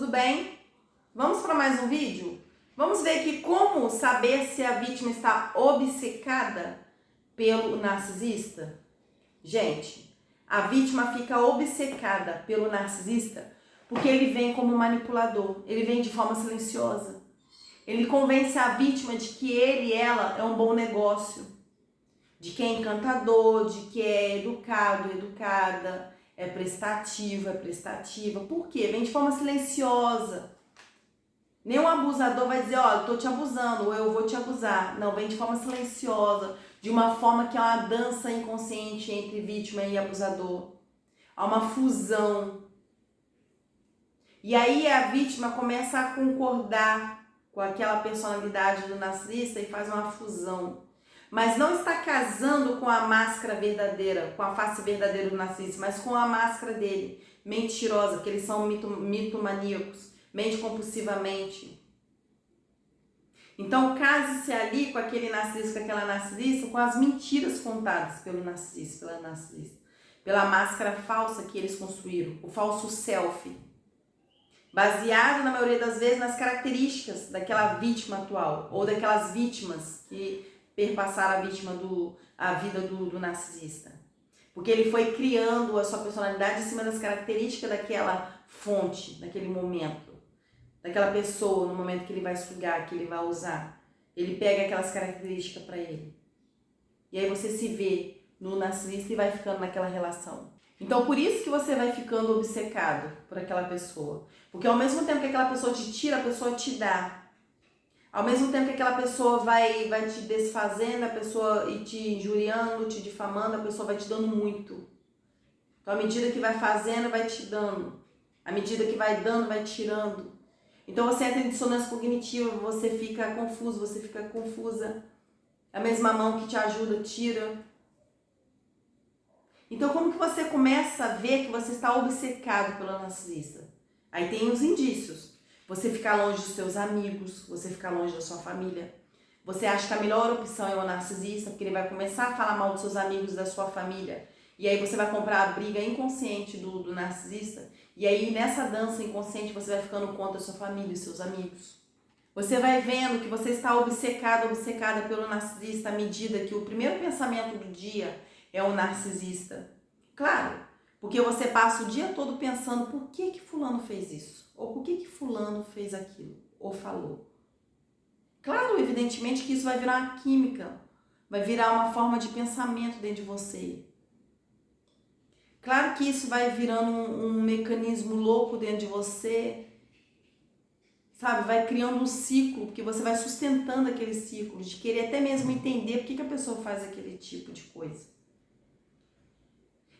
tudo bem? Vamos para mais um vídeo? Vamos ver aqui como saber se a vítima está obcecada pelo narcisista? Gente, a vítima fica obcecada pelo narcisista porque ele vem como manipulador, ele vem de forma silenciosa. Ele convence a vítima de que ele e ela é um bom negócio, de que é encantador, de que é educado, educada, é prestativo, é prestativa. Por quê? Vem de forma silenciosa. Nenhum abusador vai dizer, ó, eu tô te abusando, ou eu vou te abusar. Não, vem de forma silenciosa, de uma forma que é uma dança inconsciente entre vítima e abusador. Há uma fusão. E aí a vítima começa a concordar com aquela personalidade do narcisista e faz uma fusão. Mas não está casando com a máscara verdadeira, com a face verdadeira do narcisista, mas com a máscara dele, mentirosa, que eles são mitomaníacos, mente compulsivamente. Então case-se ali com aquele narcisista, com aquela narcisista, com as mentiras contadas pelo narcisista, pela narcisista, pela máscara falsa que eles construíram, o falso selfie, baseado na maioria das vezes nas características daquela vítima atual, ou daquelas vítimas que perpassaram a vida do narcisista. Porque ele foi criando a sua personalidade em cima das características daquela fonte, daquele momento, daquela pessoa, no momento que ele vai sugar, que ele vai usar. Ele pega aquelas características para ele. E aí você se vê no narcisista e vai ficando naquela relação. Então por isso que você vai ficando obcecado por aquela pessoa. Porque ao mesmo tempo que aquela pessoa te tira, a pessoa te dá. Ao mesmo tempo que aquela pessoa vai te desfazendo, a pessoa e te injuriando, te difamando, a pessoa vai te dando muito. Então, à medida que vai fazendo, vai te dando. À medida que vai dando, vai tirando. Então, você entra em dissonância cognitiva, você fica confuso, você fica confusa. A mesma mão que te ajuda, tira. Então, como que você começa a ver que você está obcecado pelo narcisista? Aí tem os indícios. Você ficar longe dos seus amigos, você ficar longe da sua família. Você acha que a melhor opção é o narcisista, porque ele vai começar a falar mal dos seus amigos, da sua família. E aí você vai comprar a briga inconsciente do narcisista. E aí nessa dança inconsciente você vai ficando contra da sua família e seus amigos. Você vai vendo que você está obcecada pelo narcisista à medida que o primeiro pensamento do dia é o narcisista. Claro, porque você passa o dia todo pensando por que fulano fez isso, ou por que fulano fez aquilo, ou falou. Claro, evidentemente que isso vai virar uma química, vai virar uma forma de pensamento dentro de você. Claro que isso vai virando um mecanismo louco dentro de você, sabe? Vai criando um ciclo, porque você vai sustentando aquele ciclo, de querer até mesmo entender por que a pessoa faz aquele tipo de coisa.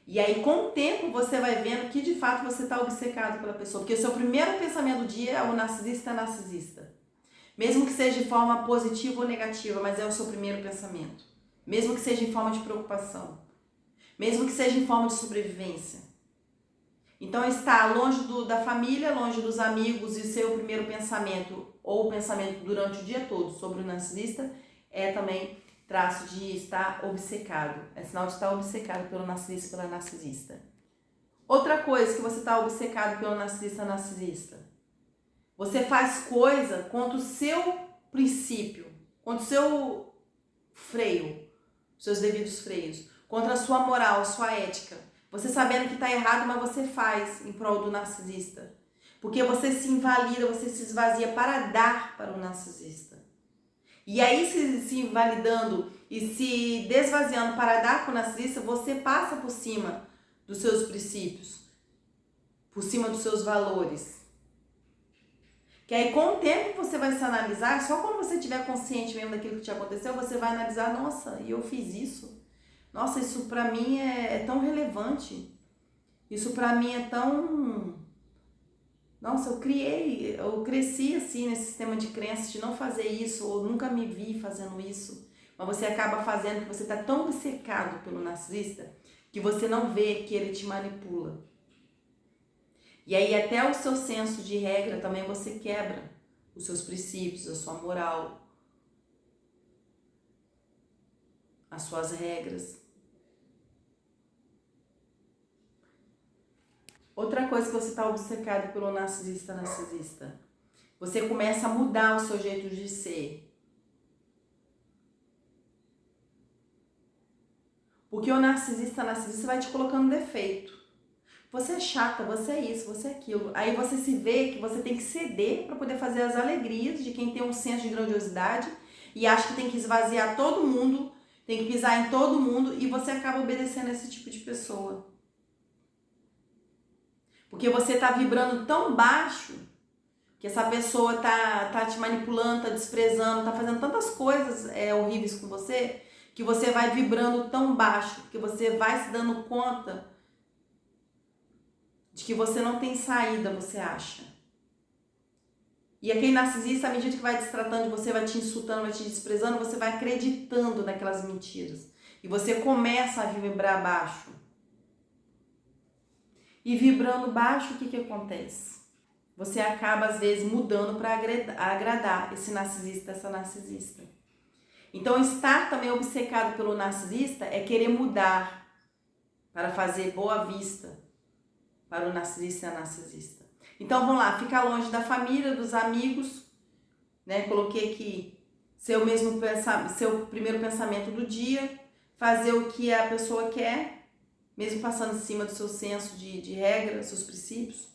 E aí, com o tempo, você vai vendo que, de fato, você está obcecado pela pessoa. Porque o seu primeiro pensamento do dia é o narcisista é narcisista. Mesmo que seja de forma positiva ou negativa, mas é o seu primeiro pensamento. Mesmo que seja em forma de preocupação. Mesmo que seja em forma de sobrevivência. Então, estar longe da família, longe dos amigos e seu primeiro pensamento, ou o pensamento durante o dia todo sobre o narcisista, é também traço de estar obcecado. É sinal de estar obcecado pelo narcisista e pela narcisista. Outra coisa que você está obcecado pelo narcisista. Você faz coisa contra o seu princípio, contra o seu freio, seus devidos freios, contra a sua moral, a sua ética. Você sabendo que está errado, mas você faz em prol do narcisista. Porque você se invalida, você se esvazia para dar para o narcisista. E aí, se invalidando e se desvaziando para dar para o narcisista, você passa por cima dos seus princípios, por cima dos seus valores. Que aí, com o tempo, você vai se analisar, só quando você estiver consciente mesmo daquilo que te aconteceu, você vai analisar, nossa, e eu fiz isso? Nossa, isso para mim é tão relevante. Isso para mim é tão... Nossa, eu cresci assim nesse sistema de crenças de não fazer isso, ou nunca me vi fazendo isso. Mas você acaba fazendo porque você está tão obcecado pelo narcisista que você não vê que ele te manipula. E aí até o seu senso de regra também você quebra. Os seus princípios, a sua moral, as suas regras. Outra coisa que você está obcecado pelo narcisista. Você começa a mudar o seu jeito de ser. Porque o narcisista vai te colocando defeito. Você é chata, você é isso, você é aquilo. Aí você se vê que você tem que ceder para poder fazer as alegrias de quem tem um senso de grandiosidade e acha que tem que esvaziar todo mundo, tem que pisar em todo mundo e você acaba obedecendo a esse tipo de pessoa. Porque você tá vibrando tão baixo que essa pessoa tá te manipulando, tá desprezando, tá fazendo tantas coisas horríveis com você, que você vai vibrando tão baixo, que você vai se dando conta de que você não tem saída, você acha. E aquele narcisista, à medida que vai te tratando de você, vai te insultando, vai te desprezando, você vai acreditando naquelas mentiras. E você começa a vibrar baixo. E vibrando baixo, o que acontece? Você acaba, às vezes, mudando para agradar esse narcisista, essa narcisista. Então, estar também obcecado pelo narcisista é querer mudar para fazer boa vista para o narcisista e a narcisista. Então, vamos lá, ficar longe da família, dos amigos, né? Coloquei aqui seu primeiro pensamento do dia, fazer o que a pessoa quer, mesmo passando em cima do seu senso de regra, seus princípios.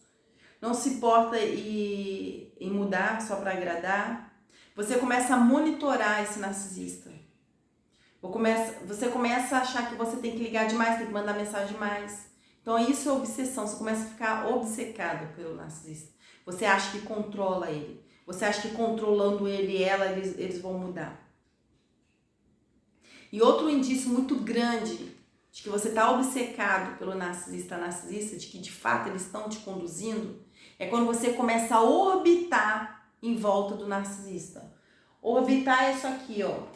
Não se importa em mudar só para agradar. Você começa a monitorar esse narcisista. Você começa a achar que você tem que ligar demais, tem que mandar mensagem demais. Então isso é obsessão, você começa a ficar obcecado pelo narcisista. Você acha que controla ele. Você acha que controlando ele e ela, eles vão mudar. E outro indício muito grande de que você está obcecado pelo narcisista, de que de fato eles estão te conduzindo, é quando você começa a orbitar em volta do narcisista. Orbitar é isso aqui, ó.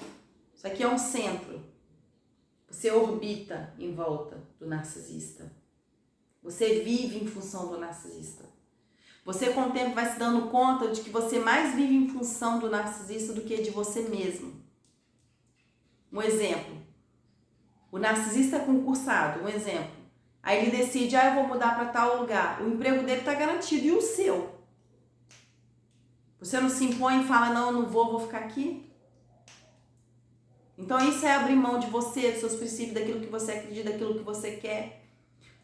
Isso aqui é um centro. Você orbita em volta do narcisista. Você vive em função do narcisista. Você com o tempo vai se dando conta de que você mais vive em função do narcisista do que de você mesmo. Um exemplo. O narcisista é concursado, um exemplo. Aí ele decide, eu vou mudar para tal lugar. O emprego dele está garantido, e o seu? Você não se impõe e fala, não, eu não vou ficar aqui? Então isso é abrir mão de você, dos seus princípios, daquilo que você acredita, daquilo que você quer.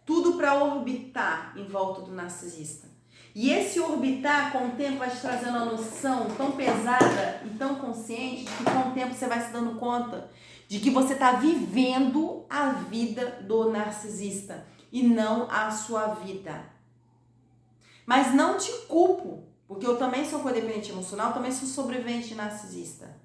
Tudo para orbitar em volta do narcisista. E esse orbitar, com o tempo, vai te trazendo uma noção tão pesada e tão consciente, de que com o tempo você vai se dando conta de que você está vivendo a vida do narcisista e não a sua vida. Mas não te culpo, porque eu também sou codependente emocional, também sou sobrevivente narcisista.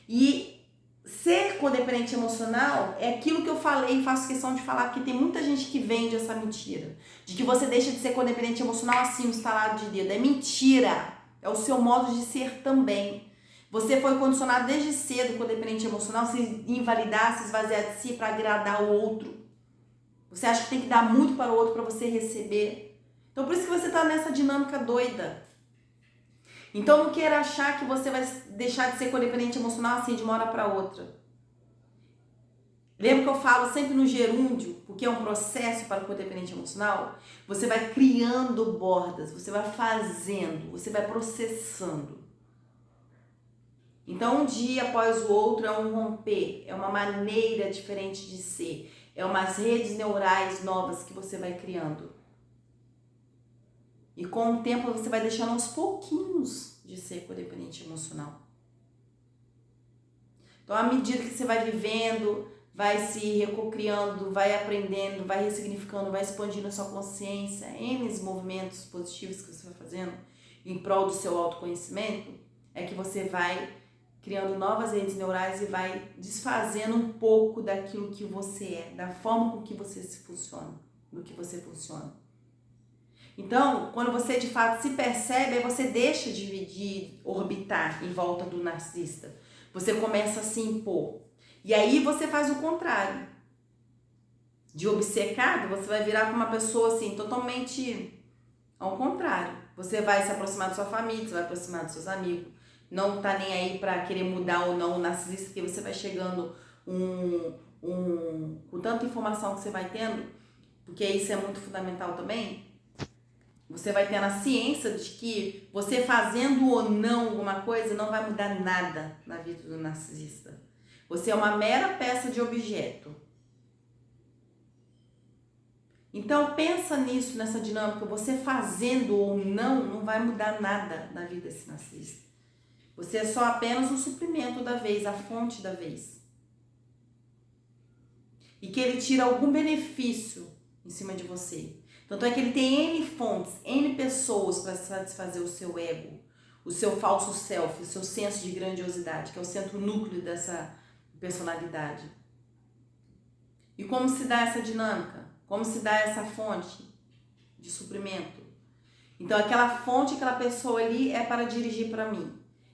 E ser codependente emocional é aquilo que eu falei e faço questão de falar, porque tem muita gente que vende essa mentira, de que você deixa de ser codependente emocional assim, no estalar de dedo. É mentira, é o seu modo de ser também. Você foi condicionado desde cedo, codependente emocional, se invalidar, se esvaziar de si para agradar o outro. Você acha que tem que dar muito para o outro para você receber. Então por isso que você está nessa dinâmica doida. Então não queira achar que você vai deixar de ser codependente emocional assim de uma hora para outra. Lembra que eu falo sempre no gerúndio, porque é um processo para o codependente emocional? Você vai criando bordas, você vai fazendo, você vai processando. Então um dia após o outro é um romper, é uma maneira diferente de ser, é umas redes neurais novas que você vai criando. E com o tempo você vai deixando aos pouquinhos de ser codependente emocional. Então, à medida que você vai vivendo, vai se recocriando, vai aprendendo, vai ressignificando, vai expandindo a sua consciência, N movimentos positivos que você vai fazendo em prol do seu autoconhecimento, é que você vai criando novas redes neurais e vai desfazendo um pouco daquilo que você é, da forma com que você se funciona, do que você funciona. Então, quando você de fato se percebe, aí você deixa de orbitar em volta do narcisista. Você começa a se impor. E aí você faz o contrário. De obcecado, você vai virar uma pessoa assim, totalmente ao contrário. Você vai se aproximar da sua família, você vai aproximar dos seus amigos. Não tá nem aí pra querer mudar ou não o narcisista, porque você vai chegando com tanta informação que você vai tendo, porque isso é muito fundamental também, você vai ter a ciência de que você fazendo ou não alguma coisa não vai mudar nada na vida do narcisista. Você é uma mera peça de objeto. Então pensa nisso, nessa dinâmica, você fazendo ou não vai mudar nada na vida desse narcisista. Você é só apenas o suprimento da vez, a fonte da vez. E que ele tira algum benefício em cima de você. Tanto é que ele tem N fontes, N pessoas para satisfazer o seu ego, o seu falso self, o seu senso de grandiosidade, que é o centro núcleo dessa personalidade. E como se dá essa dinâmica? Como se dá essa fonte de suprimento? Então aquela fonte, aquela pessoa ali é para dirigir para mim.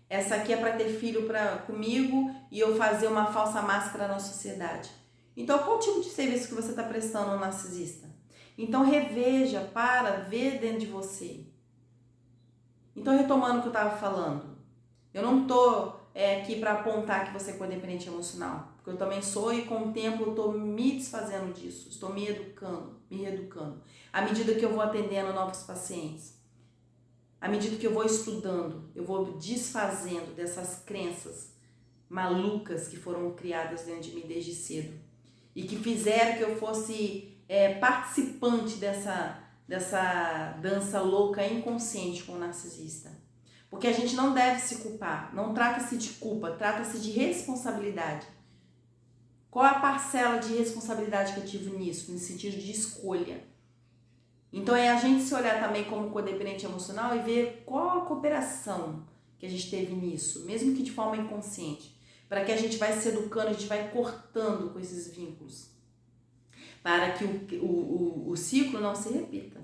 Essa aqui é para ter filho comigo e eu fazer uma falsa máscara na sociedade. Então qual tipo de serviço que você está prestando ao narcisista? Então reveja, vê dentro de você. Então retomando o que eu estava falando, eu não estou aqui para apontar que você é codependente emocional, porque eu também sou e com o tempo eu estou me desfazendo disso, estou me reeducando. À medida que eu vou atendendo novos pacientes, à medida que eu vou estudando, eu vou desfazendo dessas crenças malucas que foram criadas dentro de mim desde cedo e que fizeram que eu fosse participante dessa dança louca inconsciente com o narcisista. Porque a gente não deve se culpar, não trata-se de culpa, trata-se de responsabilidade. Qual é a parcela de responsabilidade que eu tive nisso, no sentido de escolha? Então é a gente se olhar também como codependente emocional e ver qual a cooperação que a gente teve nisso, mesmo que de forma inconsciente, para que a gente vai se educando, a gente vai cortando com esses vínculos, para que o ciclo não se repita.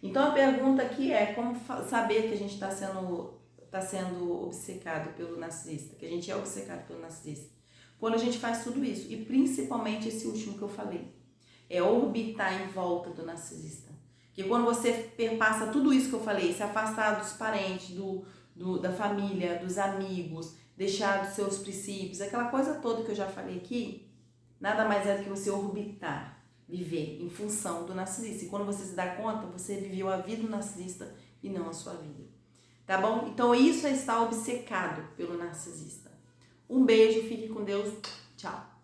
Então a pergunta aqui é como saber que a gente está sendo obcecado pelo narcisista, que a gente é obcecado pelo narcisista. Quando a gente faz tudo isso, e principalmente esse último que eu falei, é orbitar em volta do narcisista. Porque quando você perpassa tudo isso que eu falei, se afastar dos parentes, da família, dos amigos, deixar dos seus princípios, aquela coisa toda que eu já falei aqui, nada mais é do que você orbitar, viver em função do narcisista. E quando você se dá conta, você viveu a vida do narcisista e não a sua vida. Tá bom? Então isso é estar obcecado pelo narcisista. Um beijo, fique com Deus. Tchau.